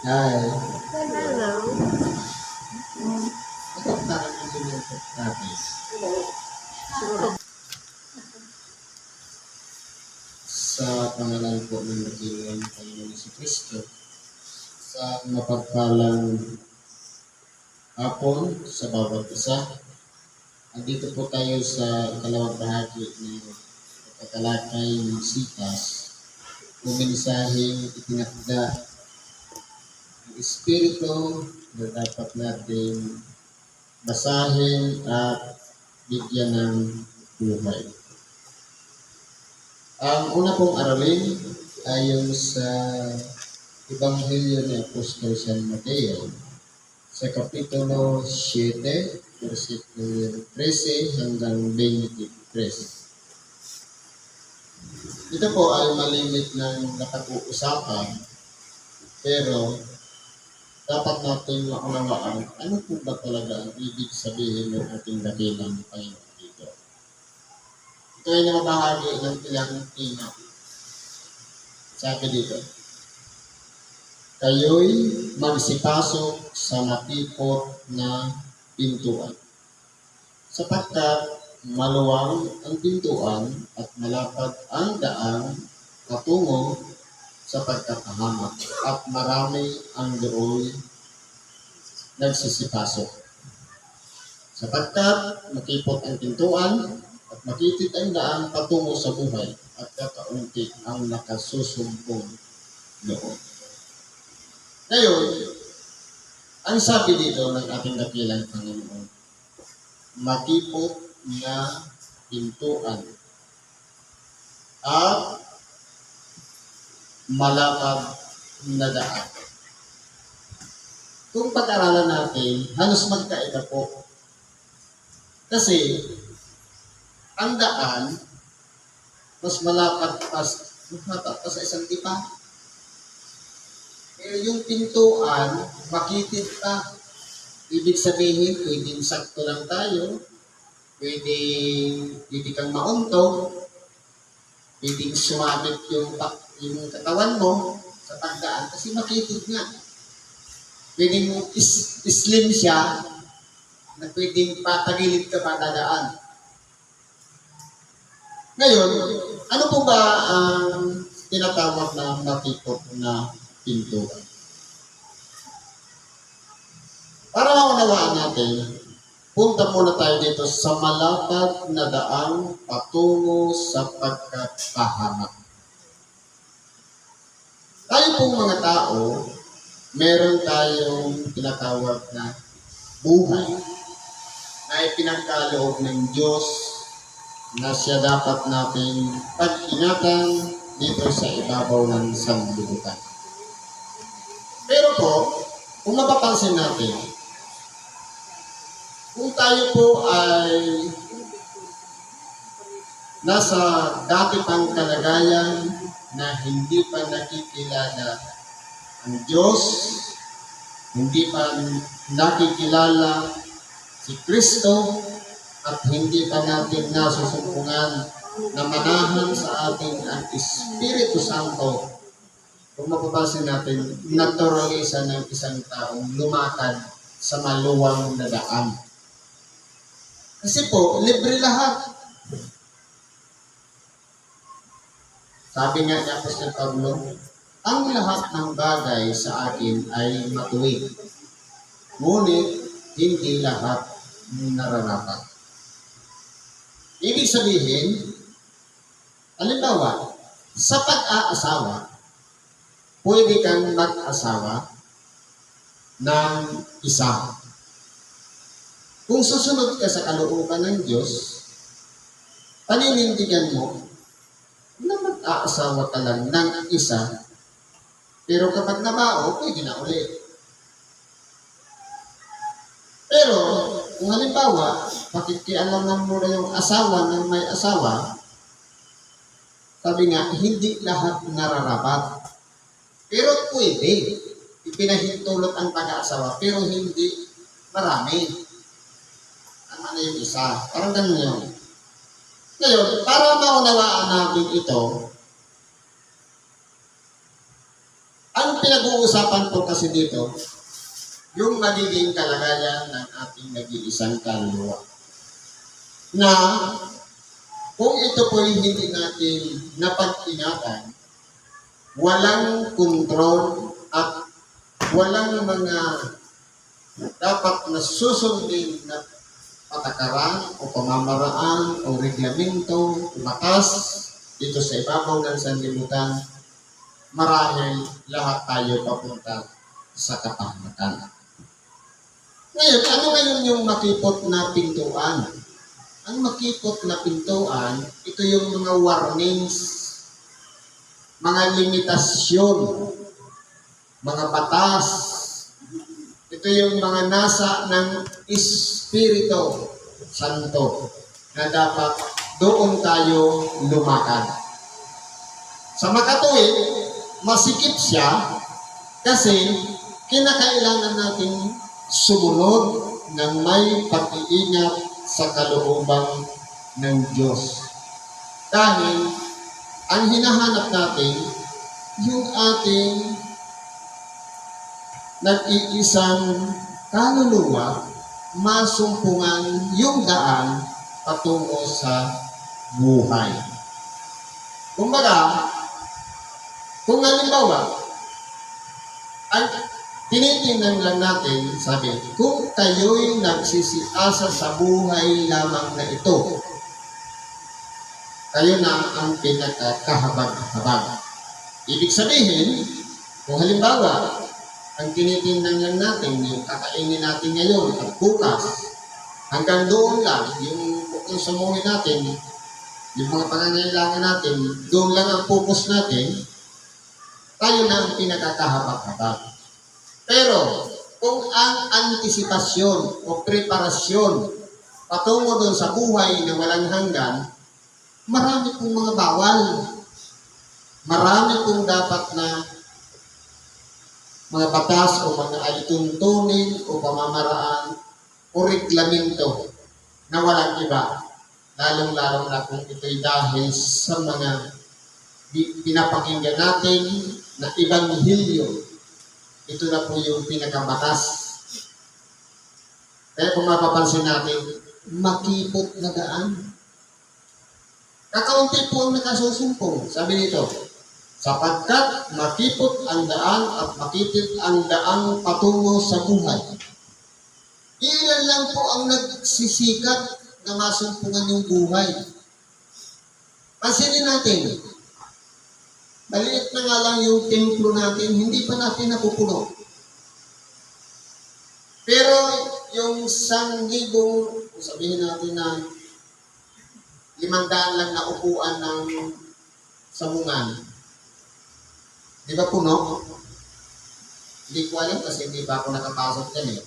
Hi. Hello. Bakit parang hindi mo natin? Sa pangalan po ng nagilang Panginoon si Kristo, sa mapagpalang hapon sa bawat isa, andito po tayo sa ikalawang bahagi ng pagkatalakay ng sitas, kung mensaheng itinakda ng Espiritu na dapat natin basahin at bigyan ng buhay. Ang una pong aralin ayon sa Ebanghelyo ni Apostol San Mateo sa Kapitulo 7, versikulo 13 hanggang 23. Ito po ay malimit ng napag-uusapan, pero dapat natin maunawaan ano po ba talaga ang ibig sabihin ng ating dakilang Panginoon dito. Ito ay nakabahagi ng ilang tina. Sabi dito, kayo'y magsipasok sa matipot na pintuan, sapagkat maluwang ang pintuan at malapad ang daan patungo sa pagkakahamak at marami ang doon nagsisipasok. Sapagkat makipot ang pintuan at makitid ang daan patungo sa buhay at kakaunti ang nakasusumpong doon. Ngayon, ang sabi dito ng ating dakilang Panginoon, makipot na pintuan at malapad na daan. Kung pag-aralan natin, halos magkaiba po. Kasi, ang daan, mas malapad pa sa isang tipa. Yung pintuan, makitid pa. Ibig sabihin, pwedeng sakto lang tayo, pwede kang mauntog, pwedeng sumabit yung katawan mo sa pagdaan kasi makitid nga. Pwedeng slim siya na pwedeng patagilid ka pa dadaan. Ngayon, ano po ba ang tinatawag na makipot na pintuan? Para maunawaan natin, punta muna tayo dito sa malapad na daang patungo sa pagkapahamak. Tayo pong mga tao, meron tayong tinatawag na buhay na ipinagkaloob ng Diyos na siya dapat nating pag-ingatan dito sa ibabaw ng sanlibutan. Pero po, kung mapapansin natin, kung tayo po ay nasa dati pang kalagayan na hindi pa nakikilala ang Diyos, hindi pa nakikilala si Kristo, at hindi pa natin nasusumpungan na manahan sa ating ang Espiritu Santo, kung mapapansin natin, naturalisa ng isang taong lumakad sa maluwang na daan. Kasi po, libre lahat. Sabi nga ni Apostol Pablo, ang lahat ng bagay sa akin ay matuwid, ngunit hindi lahat nararapat. Ibig sabihin, halimbawa, sa pag-aasawa, pwede kang mag-asawa ng isa. Kung susunod ka sa kalooban ng Diyos, paninindigan mo na mag-aasawa ka lang ng isa, pero kapag nabao, pwede na ulit. Pero, kung halimbawa, pakikialaman mo na yung asawa ng may asawa, sabi nga, hindi lahat nararapat. Pero pwede. Ipinahintulot ang pag-aasawa, pero hindi marami. Tama na yung isa. Parang ganun yun. Ngayon, para maunawaan natin ito, ang pinag-uusapan po kasi dito, yung magiging kalagayan ng ating nag-iisang kaluluwa. Na kung ito po hindi natin napag-ingatan, walang kontrol at walang mga dapat na susundin na patakaran o pamamaraan o reglamento o batas dito sa ibabaw ng sanlibutan, marahil lahat tayo papunta sa kapahamakan. Ngayon, ano ngayon yung makipot na pintuan? Ang makipot na pintuan, ito yung mga warnings, mga limitasyon, mga batas. Ito yung mga nasa ng Espiritu Santo na dapat doon tayo lumakad. Sa makatuwid, masikip siya kasi kinakailangan natin sumunod ng may pag-iingat sa kalooban ng Diyos. Dahil ang hinahanap natin, yung ating nag-iisang kaluluwa, masumpungan yung daan patungo sa buhay. Kumbaga, kung halimbawa, ang tinitingnan lang natin, sabi, kung kayo'y nagsisiasa sa buhay lamang na ito, kayo na ang pinagkakahabag-habag. Ibig sabihin, kung halimbawa, ang tinitingnan lang natin, yung kakainin natin ngayon at bukas, hanggang doon lang, yung sumuhin natin, yung mga pangangailangan natin, doon lang ang focus natin, tayo na ang pinagkakahabag-habag. Pero, kung ang antisipasyon o preparasyon patungo doon sa buhay na walang hanggan, marami pong mga bawal. Marami pong dapat na mga batas o mga alituntunin o pamamaraan o reglamento na walang iba. Lalong-lalong na kung ito'y dahil sa mga pinapakinggan natin na ibanghilyo. Ito na po yung pinakabatas. Kaya kung mapapansin natin, makipot na daan. Kakaunti po ang nakasusumpong. Sabi nito, sapagkat makipot ang daan at makitid ang daang patungo sa buhay. Ilan lang po ang nagsisikat na masumpungan yung buhay. Pansinin natin, maliit na nga lang yung templo natin, hindi pa natin napupuno. Pero yung 1,000, sabihin natin na 500 lang na upuan ng sabungan. Di ba puno? Hindi ko alam kasi hindi pa ako nakapasok dyan eh.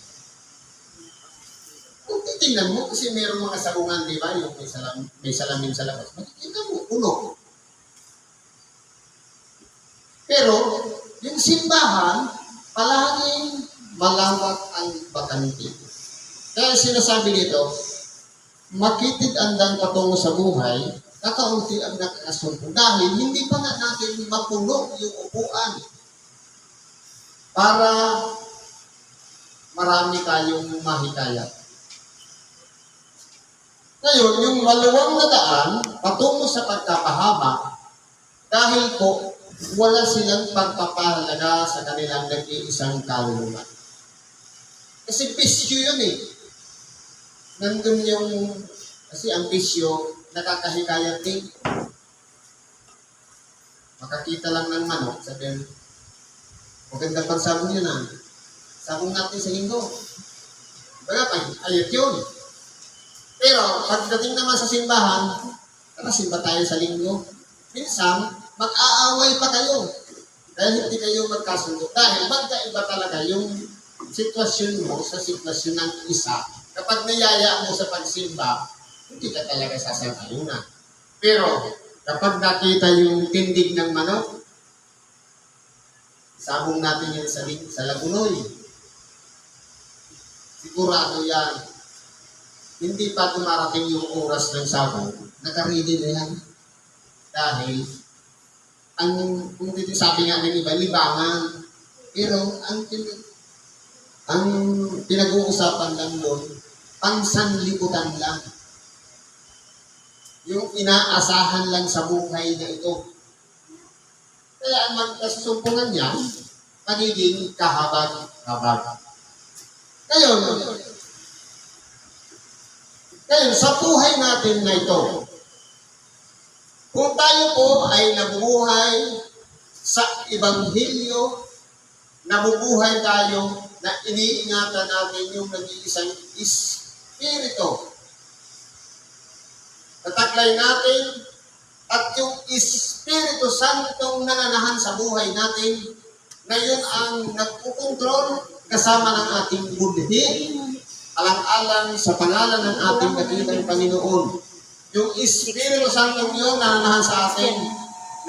Kung titingnan mo, kasi mayroong mga sabungan, di ba? Yung may salamin sa labas. Makikita mo, puno. Pero, yung simbahan, palaging malawak ang bakante. Kaya sinasabi dito, makitid ang daan patungo sa buhay, kakaunti ang nakakasumpong. Dahil hindi pa nga natin mapuno yung upuan para marami tayong mahikayat. Ngayon, yung maluwang na daan patungo sa pagkapahaba, dahil po wala silang pagpapahalaga sa kanilang nag-iisang kaluluwa. Kasi bisyo yun eh. Nandun yung, kasi ang bisyo, nakakahikayat din. Makakita lang ng manok, sabihin, magandang pagsabong yun ah. Sabong natin sa linggo. Baga, ayot yun. Pero, pagdating naman sa simbahan, tara, simba tayo sa linggo. Minsan, mag-aaway pa kayo. Dahil hindi kayo magkasundo. Dahil magkaiba talaga yung sitwasyon mo sa sitwasyon ng isa. Kapag niyaya mo sa pagsimba, hindi ka talaga sasang-ayunan. Pero, kapag nakita yung tindig ng manok, sabong natin yan sa Lagunoy. Sigurado yan. Hindi pa dumarating yung oras ng sabong, nakaready na yan. Dahil, kung sabi nga ng iba, libangan. Pero ang pinag-uusapan lang doon, pansanlibutan lang. Yung inaasahan lang sa buhay na ito. Kaya ang magkasumpungan niya, magiging kahabag-habag. Ngayon, sa buhay natin na ito, kung tayo po ay nabubuhay sa Ebanghelyo, nabubuhay tayo na iniingatan natin yung nag-iisang Espiritu. Tataglay natin at yung Espiritu Santong nananahan sa buhay natin, na yun ang nagkukontrol kasama ng ating budhi, alang-alang sa pangalan ng ating dakilang Panginoon. Yung Espiritu Santong yun nananahan sa atin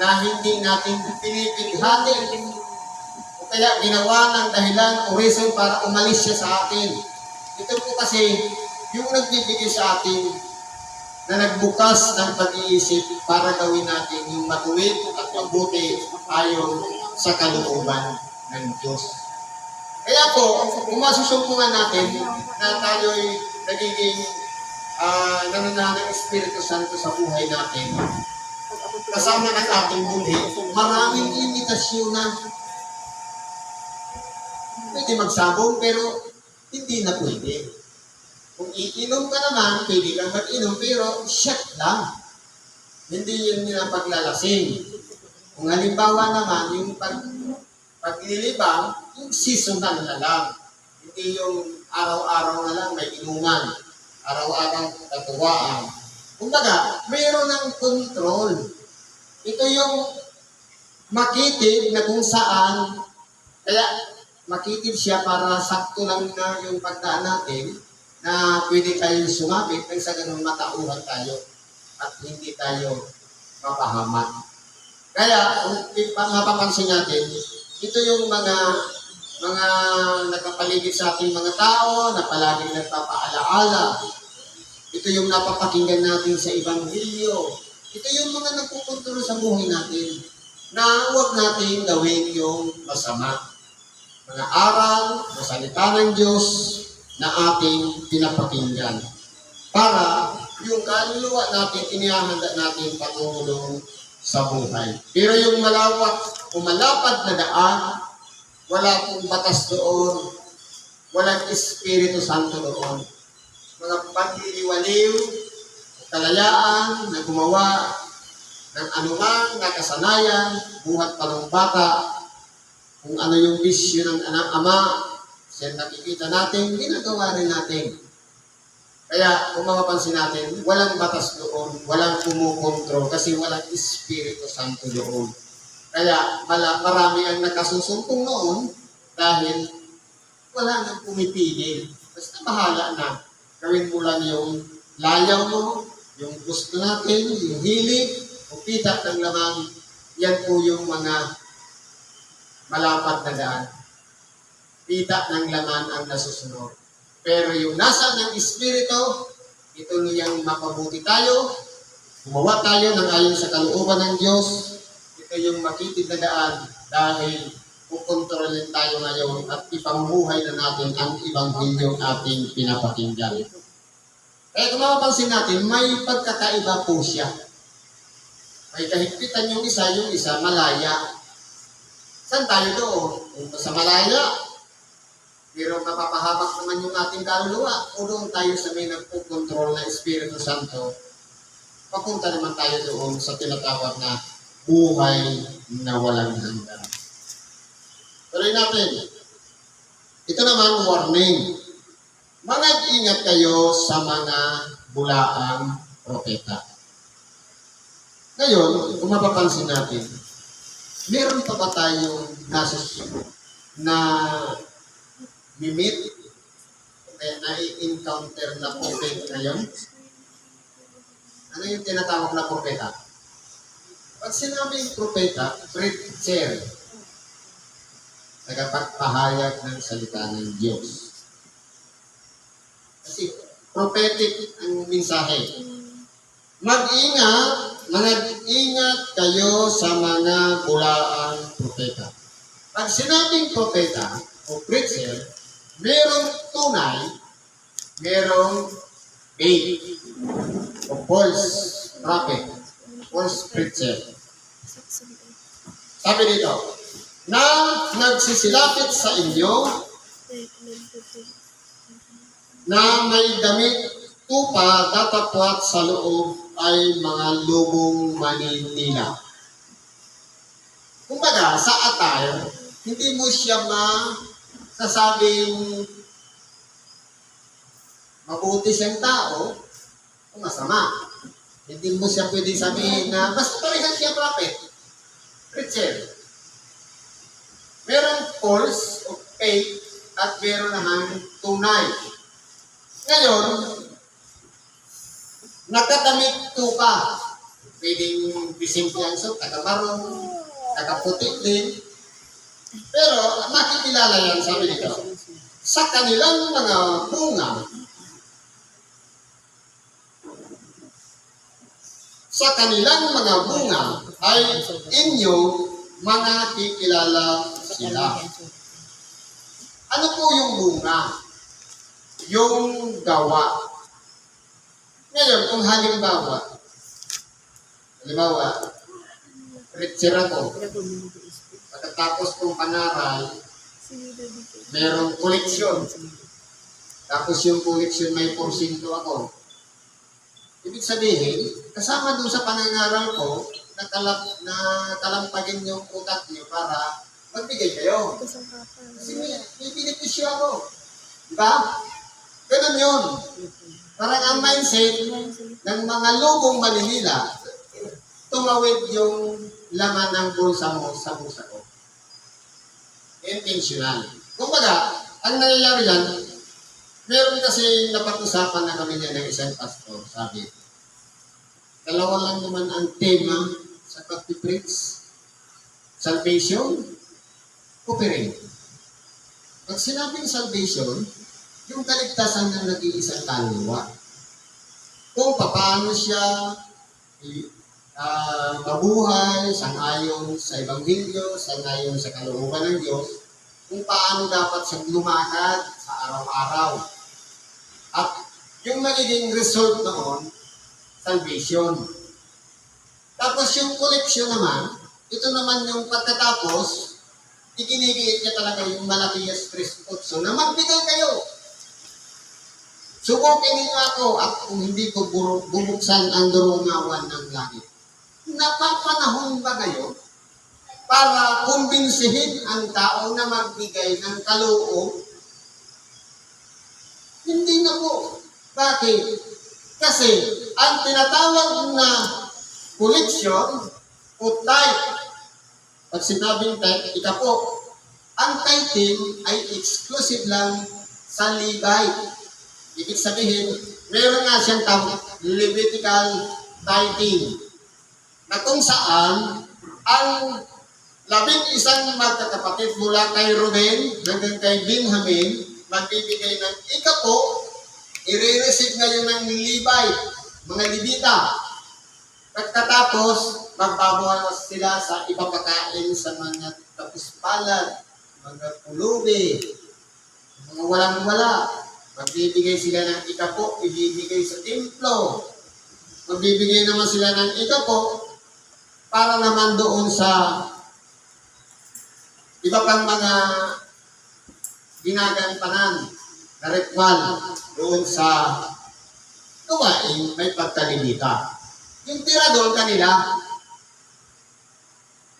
na hindi natin pinipighati o kaya ginawa ng dahilan o reason para umalis siya sa atin. Ito po kasi yung nagbibigay sa atin na nagbukas ng pag-iisip para gawin natin yung matuwid at mabuti ayon sa kalooban ng Diyos. Kaya po, kung masusumpungan natin na tayo'y nagiging nananahan ng Espiritu Santo sa buhay natin, kasama ng ating buhay, maraming limitasyon na. Pwede magsabong pero hindi na pwede. Kung iinom ka naman, pwede kang mag-inom pero shot lang. Hindi yun yung paglalasing. Kung halimbawa naman, yung paglilibang, yung seasonal na lang. Hindi yung araw-araw na lang may inuman. Araw-araw katuwaan. Kumbaga, mayroon ng control. Ito yung makitid na kung saan, kaya makitid siya para sakto lang na yung pagdaan natin na pwede tayong sumapit nang sa ganun matauhan tayo at hindi tayo mapahamak. Kaya, kung mapapansin natin, ito yung mga nakapaligid sa ating mga tao na palaging nagpapaalaala. Ito yung napapakinggan natin sa Ebanghelyo. Ito yung mga nagpupuntulo sa buhay natin na huwag natin gawin yung masama. Mga aral, na salita ng Diyos na ating pinapakinggan. Para yung kaluluwa natin, inihahanda natin patulong sa buhay. Pero yung malawak o malapad na daan, wala pong batas doon, walang Espiritu Santo doon. Mga pagliliwaliw, kalayaan na gumawa ng anumang nakasanayan, buhat pa ng bata, kung ano yung bisyo ng anak ama, siya nakikita natin, ginagawa rin natin. Kaya kung mapapansin natin, walang batas doon, walang kumukontrol kasi walang Espiritu Santo doon. Kaya marami ang nakasusumpong noon dahil wala nang pumipigil. Basta bahala na. Gawin mo lang yung layaw mo, yung gusto natin, yung hilig, o pitak ng laman. Yan po yung mga malapad na daan. Pitak ng laman ang nasusunod. Pero yung nasa ng Espiritu, ito niyang mapabuti tayo, gumawa tayo ng ayon sa kalooban ng Diyos. Ito yung makitid na daan dahil kukontrolin tayo ngayon at ipamumuhay na natin ang Ebanghelyo ating pinapakinggan. Kaya kung mapapansin natin, may pagkakaiba po siya. May kahigpitan yung isa malaya. Saan tayo doon? Kung sa malaya, pero mapapahamak naman yung ating kaluluwa, o doon tayo sa may nagpukontrol na Espiritu Santo, papunta naman tayo doon sa tinatawag na buhay na walang hanggan. Tuloy natin. Ito naman, warning. Mag-ingat kayo sa mga bulaang propeta. Ngayon, kung mapapansin natin, meron pa ba tayong na mimit na-encounter na prophet ngayon? Ano yung tinatawag na propeta? Pag sinabing propeta, preacher, nagpagpahayag ng salita ng Diyos. Kasi prophetic ang mensahe. Mag-ingat kayo sa mga bulaang propeta. Pag sinabing propeta o preacher, merong tunay, merong fake o false prophet, false preacher. Sabi dito, na nagsisilapit sa inyo na may damit tupa tatapwat sa loob ay mga lubong maninila. Kumbaga, sa attire, hindi mo siya masasabing mabuti siyang tao o masama. Hindi mo siya pwedeng sabihin na basta parehan siya prophet, preacher. Merong false o fake at meron naman tunay. Ngayon, nakadamit tupa. Pwedeng bisimpianso, taga-barong, taga-puti din. Pero makikilala yan, sabi nito, sa kanilang mga bunga, sa kanilang mga bunga ay inyo mga kikilala sila. Ano po yung bunga? Yung gawa. Ngayon, kung halimbawa, preacher ako, pagkatapos kong pangaral, merong koleksyon. Tapos yung koleksyon may porsinto ako. Ibig sabihin, kasama doon sa pangangaral ko, nakalampagin yung utak niyo para magbigay kayo. Kasi may benepisyo ako. Diba? Ganun yun. Parang ang mindset ng mga lubong maninila, tumawid yung laman ng bulsa mo sa bulsa ko. Intentional. Kumbaga, ang nangyayari yan, meron kasi napag-usapan na kami niya ng isang pastor, sabi, dalawa lang naman ang tema sa pag-preach, salvation, offering. Pag sinabing salvation, yung kaligtasan ng nag-iisang kaluluwa. Kung paano siya mabuhay, sangayon sa Ebanghelyo, sangayon sa kalooban ng Diyos, kung paano dapat siya lumakad sa araw-araw. At yung magiging result noon, salvation. Tapos yung koleksyon naman, ito naman yung pagkatapos, ikinigiit niya talaga yung Malakias 3:8 na magbigay kayo. Subukin ninyo ako at kung hindi ko bubuksan ang durungawan ng langit. Napapanahon ba kayo para kumbinsihin ang tao na magbigay ng kaloob? Hindi na po. Bakit? Kasi ang tinatawag na koleksyon o tithe, pag sinabing tithe, ika po, ang tithing ay exclusive lang sa Levite. Ibig sabihin, meron nga siyang Levitical tithing na kung saan ang 11 magkakapatid mula kay Ruben hanggang kay Benjamin magbibigay ng ikapo, i-receive ngayon ng Levite, mga Levita. Pagkatapos, magbabawas sila sa ipapakain sa mga tapuspalad, mga pulubi, mga walang-wala. Magbibigay sila ng ikapo, ibibigay sa templo. Magbibigay naman sila ng ikapo para naman doon sa iba pang mga ginagampanan na ritual doon sa gawain may pagkalimita. Yung tira doon kanila.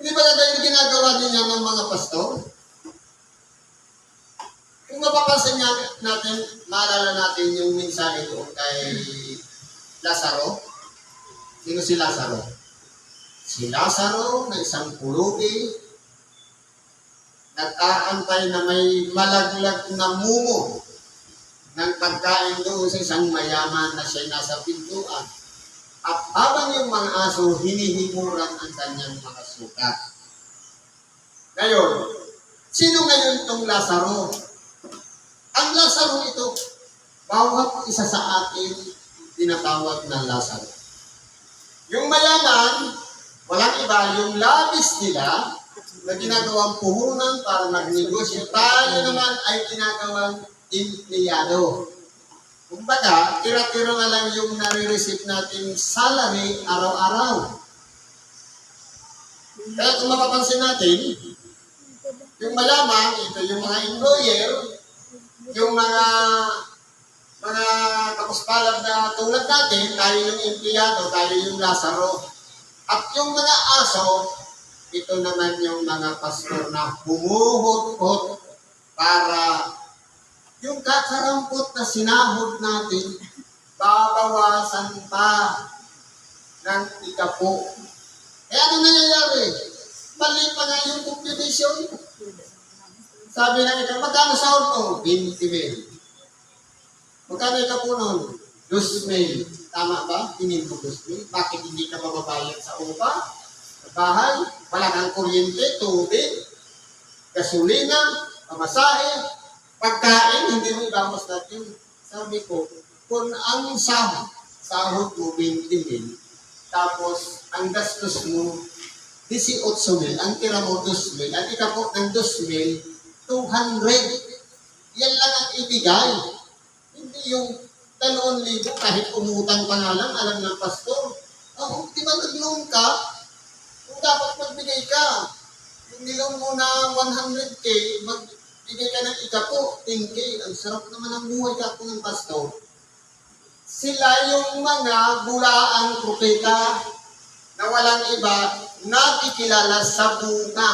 Hindi ba yung ginagawa din yan ng mga pastor? Kung mapapansin natin, maalala natin yung mensahe doon kay Lazaro. Sino si Lazaro? Si Lazaro na isang pulubi, nag-aantay na may malaglag na mumo ng pagkain doon sa isang mayaman na siya nasa pintuan. At habang yung mga aso, hinihimuran ang kanyang mga sukat. Ngayon, sino ngayon itong Lazaro? Ang Lazaro ito, bawat isa sa atin, tinatawag na Lazaro. Yung mayaman, walang iba, yung labis nila, na ginagawang puhunan para magnegosyo. Tayo naman ay ginagawang empleyado. Kumbaga, tira-tira na lang yung nare-receive natin salary araw-araw. Kaya kung mapapansin natin, yung malamang, ito yung mga employer, yung mga kapuspalad na tulad natin, tayo yung empleyado, tayo yung Lazaro. At yung mga aso, ito naman yung mga pastor na humuhot-hot para yung kakarampot na sinahod natin, babawasan pa ng ikapo. Eh ano nangyayari? Mali pa nga yung computation. Sabi ng ikapo, magkano sahod mo? 20,000. Magkano ikapo nun? 2,000. Tama ba? Tingin mo 2,000. Bakit hindi ka mababayad sa upa? Sa bahay? Wala kang kuryente, tubig, gasolina, pamasahe, pagkain, hindi mo ibamos natin. Sabi ko, kung ang sahod mo 20,000, tapos ang gastos mo 18,000, ang tira mo 2,000, ang ikapot ng 2,000, 200. Yan lang ang ibigay. Hindi yung 2,000 kahit umutang pa nga lang, alam ng pastor. Oh, di ba nag-loan ka? Kung dapat magbigay ka, yung niloan mo na 100K, magbigay ka ng ikapo, 10K. Ang sarap naman ang buhay ka po ng pastor. Sila yung mga bulaang propeta na walang iba nakikilala sa bunga.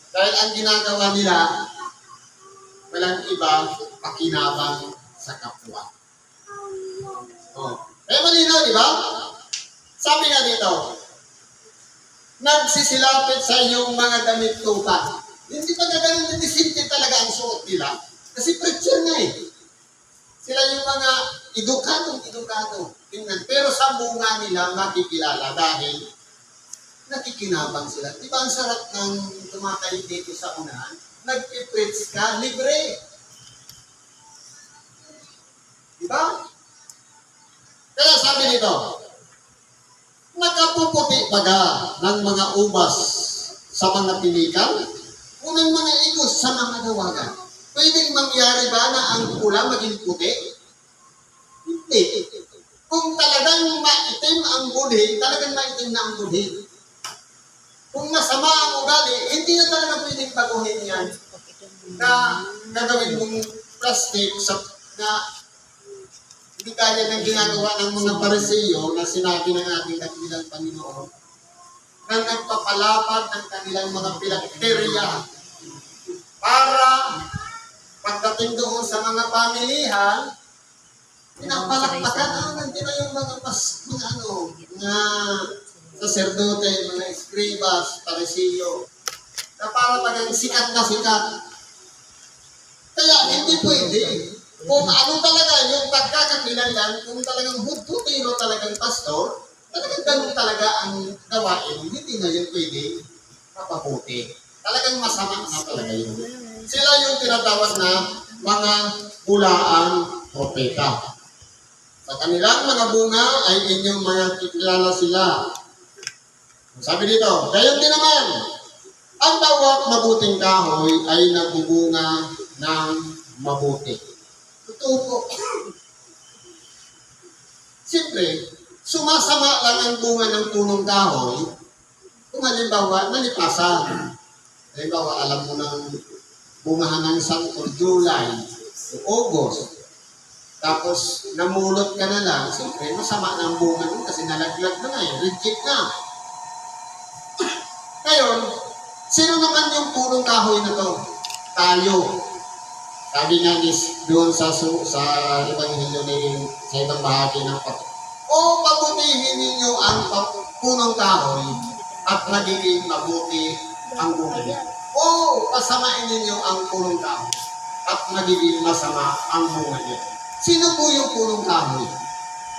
Dahil ang ginagawa nila, walang iba pakinabang sa kapwa. Oh. Eh malinaw, di ba? Sabi nga dito, nagsisilapit sa iyong mga damit tupa. Hindi pa na ganun, hindi simple talaga ang suot nila. Kasi preacher nga eh. Sila yung mga edukado. Tingnan. Pero sa bunga nila makikilala dahil nakikinabang sila. Di ba ang sarap ng tumatay dito sa unahan? Nag-preach ka, libre. Di ba? Kaya sabi nito, nakapuputi baga ng mga ubas sa mga tinikan, unang mga igos sa mga dawagan. Pwedeng mangyari ba na ang pula maging puti? Hindi. Kung talagang maitim ang budhi, talagang maitim na ang budhi. Kung masama ang ugali, hindi na talaga pwedeng baguhin yan na gagawin mong plastic na hindi kaya ng ginagawa ng mga Pariseo na sinabi ng ating dakilang Panginoon na nagpapalapad ng kanilang mga pilakterya para pagdating doon sa mga pamilihan, pinapalakpakan nandiyan na yung mga saserdote, mga eskribas, Pariseo, na para talagang sikat na sikat. Kaya hindi pwede. Kung ano talaga yung pagkakakilanlan, kung talagang hudutino talagang pastor, talagang ganun talaga ang gawain, hindi na yun pwede mapabuti. Talagang masama na talaga yun. Sila yung tinatawag na mga bulaang propeta. Sa kanilang mga bunga ay inyong mga kikilala sila. Sabi dito, gayon din naman, ang bawat mabuting kahoy ay nagbubunga ng mabuti. Totoo po. Siyempre, sumasama lang ang bunga ng punong kahoy kung halimbawa nalipasan. Halimbawa, alam mo ng bungahan ng Santo July o August. Tapos, namulot ka na lang, siyempre, masama na ang bunga nun kasi nalaglag na nga, reject na. Ngayon, sino naman yung punong kahoy na to? Tayo. Sabi nga doon sa Ebanghelyo sa ibang bahagi ng pato. O pabutihin ninyo ang punong kahoy at magiging mabuti ang bunga niya. O pasamain ninyo ang punong kahoy at magiging masama ang bunga niya. Sino po yung punong kahoy?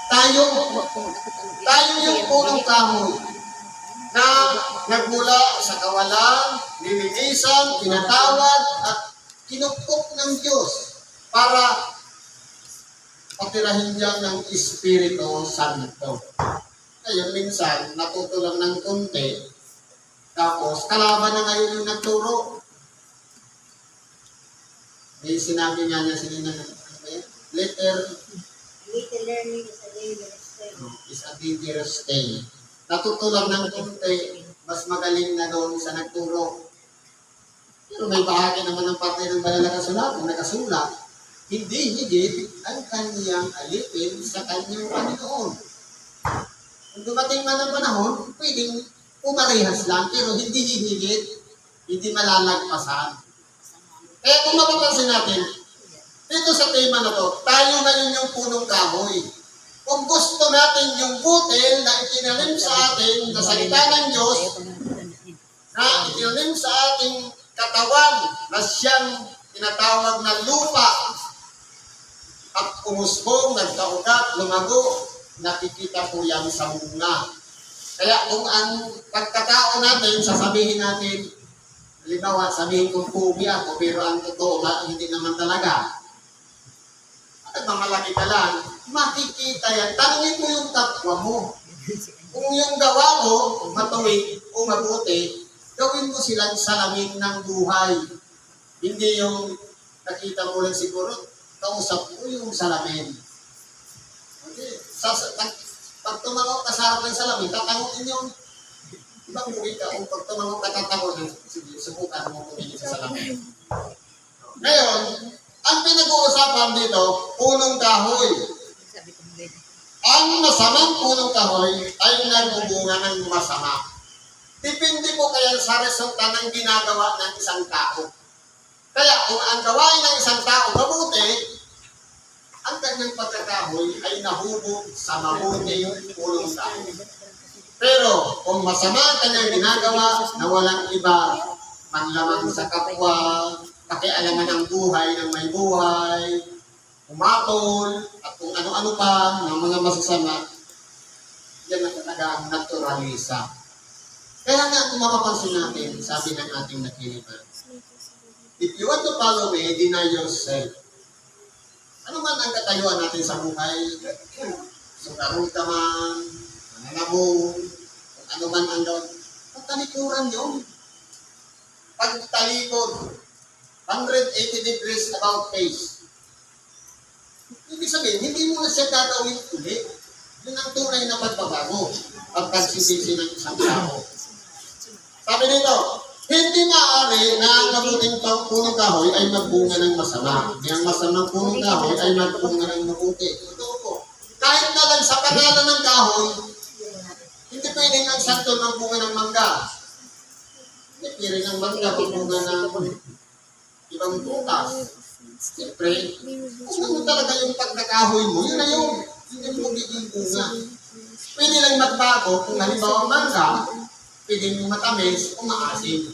Tayo. Tayo yung punong kahoy na nagmula sa kawalan, nilinisan, tinatawad, at kinupkop ng Diyos para patirahin niya ng Espiritu Santo. Ngayon, minsan, natuto lang ng konti, Tapos, kalaban na ngayon yung nagturo. May sinabi nga niya, sige na, ano ba yan? Letter Little learning is a dangerous thing. is a dangerous thing. Natutulang ng konti, mas magaling na doon sa nagturo. Pero may bahagi naman ng parte ng banal na kasulatan, nakasulat, hindi higit ang kanyang alipin sa kanyang Panginoon. Kung dumating man ang panahon, pwedeng umarehas lang, pero hindi higit, hindi malalagpasan. Kaya kung mapapansin natin, dito sa tema na to, tayo ngayon yung punong kahoy. Kung gusto natin yung butil na itinanim sa atin, na salita ng Diyos, na itinanim sa ating katawan, na siyang tinatawag na lupa, at umusbong, nagkaugat, lumago, nakikita po yan sa bunga. Kaya kung ang pagkatao natin, sasabihin natin, halimbawa, sabihin kong pugi ako, pero ang totoo, hindi naman talaga. At mamalaki ka lang, makikita yan. Tanungin mo yung kapwa mo. Kung yung gawa mo, matuwid o mabuti, gawin mo silang salamin ng buhay. Hindi yung nakita mo lang siguro, kausap mo yung salamin. Okay. Pag tumangok ka sa harap ng salamin, tatanguin yung ibang buhay ka. Kung pag tumangok ka, tatanguin, sige, subukan mo tumingin sa salamin. Ngayon, ang pinag-uusapan dito, punong kahoy. Ang masamang punong kahoy ay nagbubunga ng masama. Depende po kaya sa resulta ng ginagawa ng isang tao. Kaya kung ang gawain ng isang tao mabuti, ang kanyang pagkakahoy ay nahubog sa mabuting punong kahoy. Pero kung masama ang kanyang ginagawa na walang iba, manlamang sa kapwa, pakialaman ang buhay ng may buhay, umatol, at kung ano-ano pa ng mga masasama, yan ang talagang naturalisa. Kaya nga kung mapapansin natin, sabi ng ating nakilipan, if you want to follow me, deny yourself. Ano man ang katayuan natin sa buhay, sukarong ka man, mananabong, kung ano man ang gawin, pagtalikuran yun. Pagtalikod, 180 degrees about face. Ibig sabihin, hindi mo na siya gagawin ulit. Yun ang tunay na pagbabago at pagsisisi ng isang tao. Sabi dito, hindi maaari na ang mabuting punong kahoy ay magbunga ng masama. Ang masamang punong kahoy ay magbunga ng mabuti. Totoo po. Kahit na lang sa pangalan ng kahoy, hindi pwedeng ang santo ng bunga ng mangga. Hindi pwedeng ang mangga bunga ng ibang butas. Siyempre, kung ano talaga yung pagkakahoy mo, yun na yun. Hindi mo magiging bunga. Pwede lang magbago kung halimbawa mangga, pwedeng matamis o maasim.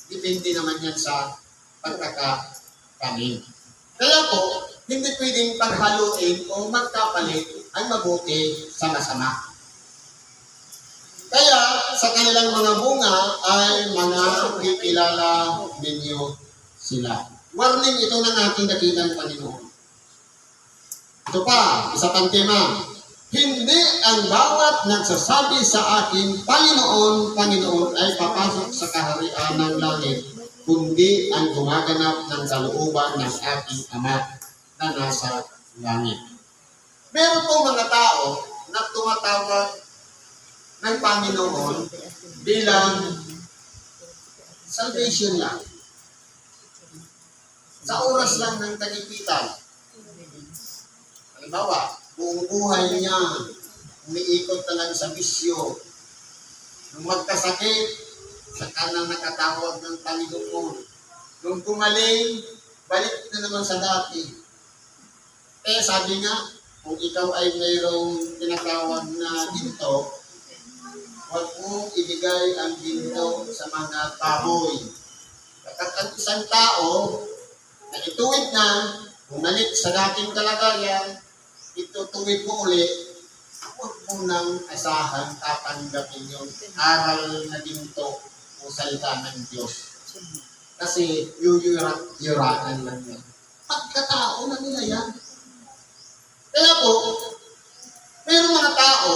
Depende naman yan sa pagkakatanim. Kaya po, hindi pwedeng paghaluin o magkapalit ang mabuti sa masama. Kaya sa kanilang mga bunga ay mga kikilala ninyo sila. Warning ito ng ating dakilang Panginoon. Ito pa, isa pang tema. Hindi ang bawat nagsasabi sa akin, Panginoon, Panginoon, ay papasok sa kaharian ng langit, kundi ang gumaganap ng kalooban ng ating Ama na nasa langit. Meron po mga tao na tumatawag ng Panginoon bilang salvation lang. Sa oras lang ng kagipitan. Halimbawa, buong buhay niya, umiikot na lang sa bisyo. Nung magkasakit, saka na nakatawag ng Panginoon. Nung gumaling, balik na naman sa dati. Eh, sabi nga, kung ikaw ay mayroong tinatawag na ginto, huwag mong ibigay ang ginto sa mga baboy. At ang isang tao, na ituwid na, bumalik sa dating kalagayan, itutuwid mo ulit, huwag mo nang asahan, tatanggapin yung aral na ginto o salita ng Diyos. Kasi yuraan lang yan. Pagkatao na nila yan. Kaya po, mayroong mga tao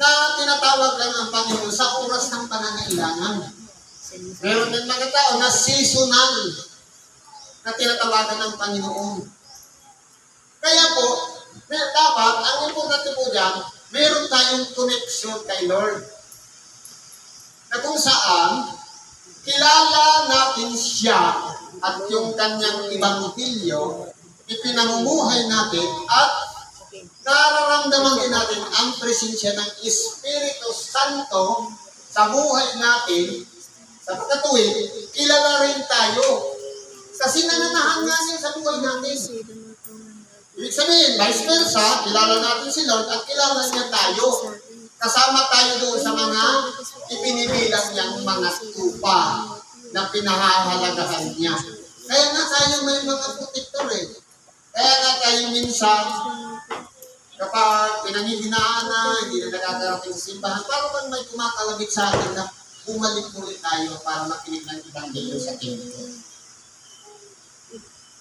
na tinatawag lang ng Panginoon sa oras ng pangangailangan. Meron din mga tao na seasonal na tinatawagan ng Panginoon. Kaya po, dapat, ang importante po dyan, meron tayong connection kay Lord. Na kung saan, kilala natin siya at yung kanyang ebanghelyo, ipinamumuhay natin at nararamdaman din natin ang presensya ng Espiritu Santo sa buhay natin. Sa pagkatuwid, kilala rin tayo. Kasi nananahan nga niya sa buhay natin. Ibig sabihin, vice versa, kilala natin si Lord at kilala niya tayo. Kasama tayo doon sa mga ipinibilang niyang mga tupa na pinahahalagahan niya. Kaya nga tayo may mga protector eh. Kaya nga tayo minsan, kapag pinanghihinaan na, hindi na nakakarating sa simbahan, parang bang may kumakalabit sa atin na bumalik muli tayo para makinig ng ebanghelyo sa templo.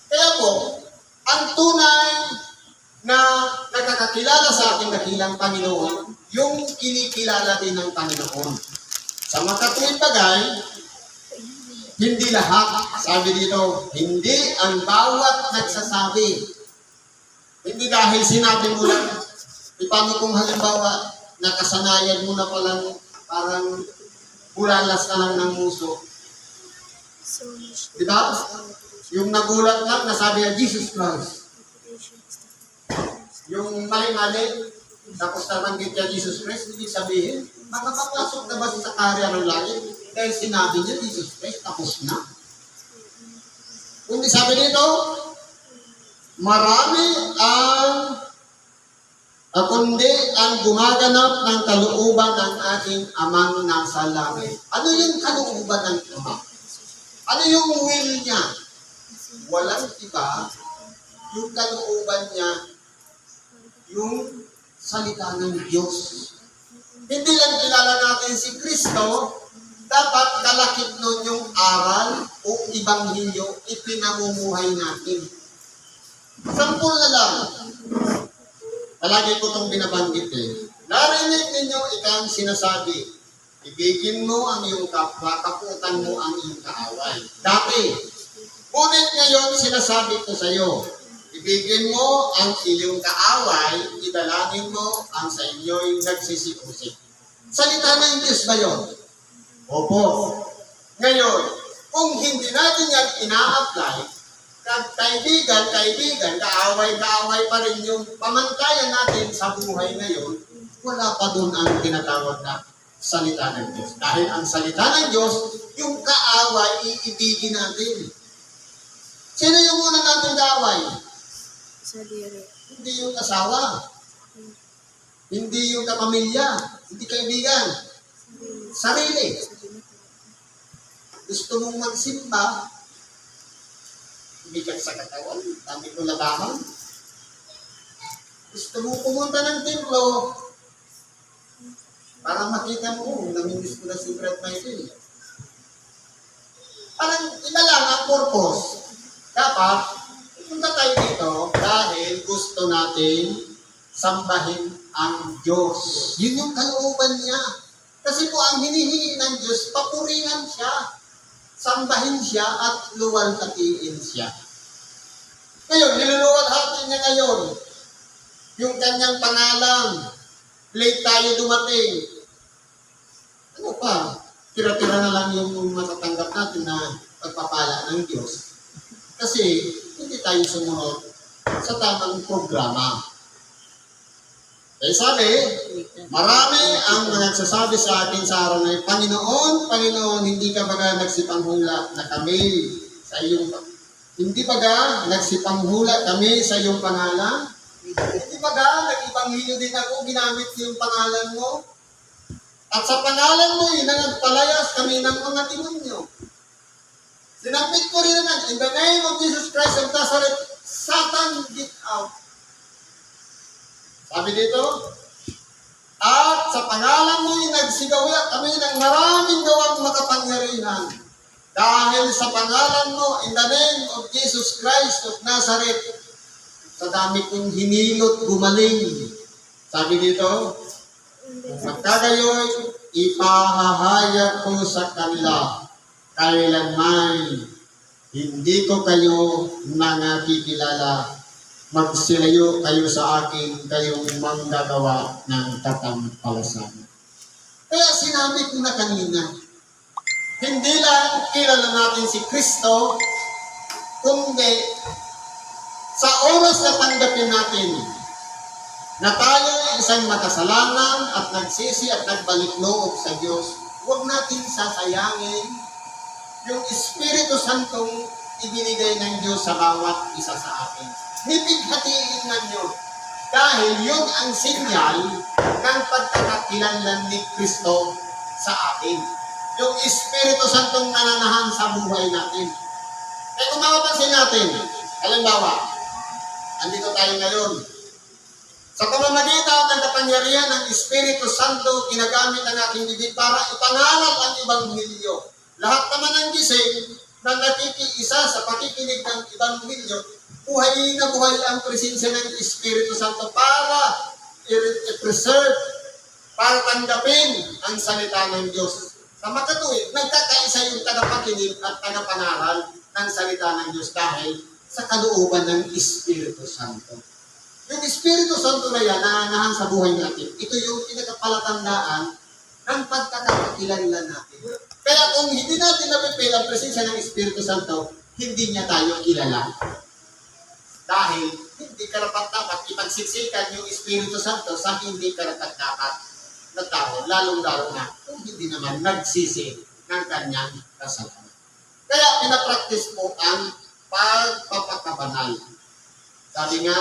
Kaya po, ang tunay na nakakakilala sa ating dakilang Panginoon, yung kinikilala din ng Panginoon. Sa makatuwid bagay, hindi lahat, sabi dito, hindi ang bawat nagsasabi. Hindi dahil sinabi mo lang, paano kung halimbawa, nakasanayan mo na palang parang bulalas ka lang ng muso. Diba? Yung nagulat lang, nasabi niya, Jesus Christ. Yung mali-mali, tapos nabanggit niya Jesus Christ, ibig sabihin, makapapasok na ba sa karya ng langit? Dahil sinabi niya, Jesus Christ, tapos na. Kundi sabi dito, marami kundi ang gumaganap ng kalooban ng ating amang nasa langit. Ano yung kalooban ng Ama? Ano yung will niya? Walang iba, yung kalooban niya, yung salita ng Diyos. Hindi lang kilala natin si Kristo, dapat kalakip nun yung aral o ebanghelyo ipinamumuhay natin. Sampul na lang. Palagi ko itong binabanggit eh. Narinig ninyo ikang sinasabi, ibigin mo ang iyong kapwa, kaputan mo ang iyong kaaway. Dati, ngunit ngayon sinasabi ko sa iyo, ibigin mo ang iyong kaaway, idalangin mo ang sa inyo'y nagsisikusik. Salita ng Diyos ba yun? Opo. Ngayon, kung hindi natin yan ina-apply, kaibigan, kaaway pa rin yung pamantayan natin sa buhay ngayon, wala pa doon ang tinatawag na salita ng Diyos. Dahil ang salita ng Diyos, yung kaaway, iibigin natin. Sino yung una natin kaaway? Hindi yung asawa. Hindi yung kapamilya. Hindi kaibigan. Sarili. Gusto mong magsimba, bigat sa katawan, dami ko labahan. Gusto mo pumunta ng templo para makita mo, namimiss ko na si Brad Michael. Parang iba lang ang purpose. Dapat, pumunta tayo dito dahil gusto natin sambahin ang Diyos. Yun yung kalooban niya. Kasi po ang hinihingi ng Diyos, papurihan siya. Sambahin siya at luwalhatiin siya. Ngayon, niluluwalhatiin niya ngayon yung kanyang pangalan. Late tayo dumating. Ano pa? Tira-tira na lang yung matatanggap natin na pagpapala ng Diyos. Kasi hindi tayo sumunod sa tamang programa. Kaya sabi, marami ang nagsasabi sa atin sa araw na Panginoon, hindi ka baga nagsipanghula na kami sa iyong hindi baga nagsipanghula kami sa iyong pangalan? Hindi baga nag-ibanghelyo din ako, ginamit yung pangalan mo? At sa pangalan mo, nagpalayas kami ng mga demonyo. Sinabit ko rin naman, in the name of Jesus Christ of Nazareth, Satan, get out. Sabi dito, at sa pangalan mo nagsigaw kami ng maraming gawang makapangyarihan. Dahil sa pangalan mo, in the name of Jesus Christ of Nazareth, sa dami kong hinilot, gumaling. Sabi dito, Kung magkagayoy, ipahahayag ko sa kanila, kailanman hindi ko kayo nakikilala. Magsilayo kayo sa akin, kayong manggagawa ng katampalasan. Kaya sinabi ko na kanina, hindi lang kilala natin si Kristo, kundi sa oras na tanggapin natin na tayo ay isang makasalanan at nagsisi at nagbalik loob sa Diyos, huwag natin sasayangin yung Espiritu Santong ibinigay ng Diyos sa bawat isa sa atin. Hipighatiin man yun. Dahil yun ang sinyal ng pagkakakilanlan ni Kristo sa atin. Yung Espiritu Santong nananahan sa buhay natin. Kaya kung mapapansin natin, halimbawa, andito tayo ngayon. Sa pamamagitan ng kapangyarihan ng Espiritu Santo, ginagamit ang ating bibig para ipangaral ang Ebanghelyo. Lahat naman ng gising na nakikiisa sa pakikinig ng Ebanghelyo, buhay na buhay ang presensya ng Espiritu Santo para i-preserve, para tanggapin ang salita ng Diyos. Sa makatuwid, nagkakaisa yung tagapakinig at tagapangaral ng salita ng Diyos dahil sa kalooban ng Espiritu Santo. Yung Espiritu Santo na yan, nananahan sa buhay natin, ito yung pinakapalatandaan ng pagkakakilanlan natin. Kaya kung hindi natin napipil ang presensya ng Espiritu Santo, hindi niya tayo kilala. Dahil hindi karapat-dapat ipagsiksikan yung Espiritu Santo sa hindi karapat-dapat na tao, lalong-lalo na kung hindi naman nagsisi ng kanyang kasalanan. Kaya pinapraktis mo ang pagpapakabanal. Sabi nga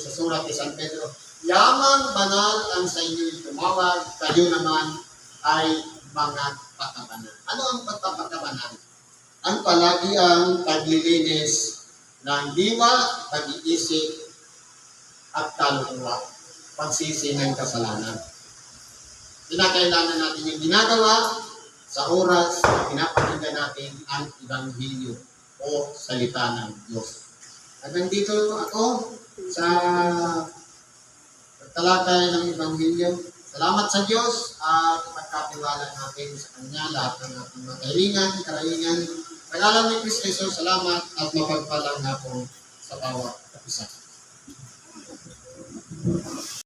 sa surat ni San Pedro, yamang banal ang sa inyo'y tumawag, kayo naman ay mga pagkabanal. Ano ang pagpapakabanal? Ang palagi ang paglilinis ng diwa, pag-iisip, at kaluluwa, pagsisi ng kasalanan. Kinakailangan natin yung ginagawa sa oras na pinapakinggan natin ang Ebanghelyo o salita ng Diyos. At nandito ako sa pagtalakay ng Ebanghelyo. Salamat sa Diyos at pagkatiwala natin sa Kanya lahat ng ating mga kahilingan, karaingan. Sa ngalan ni Kristo Jesus, salamat at mapagpalang hapon sa bawat isa.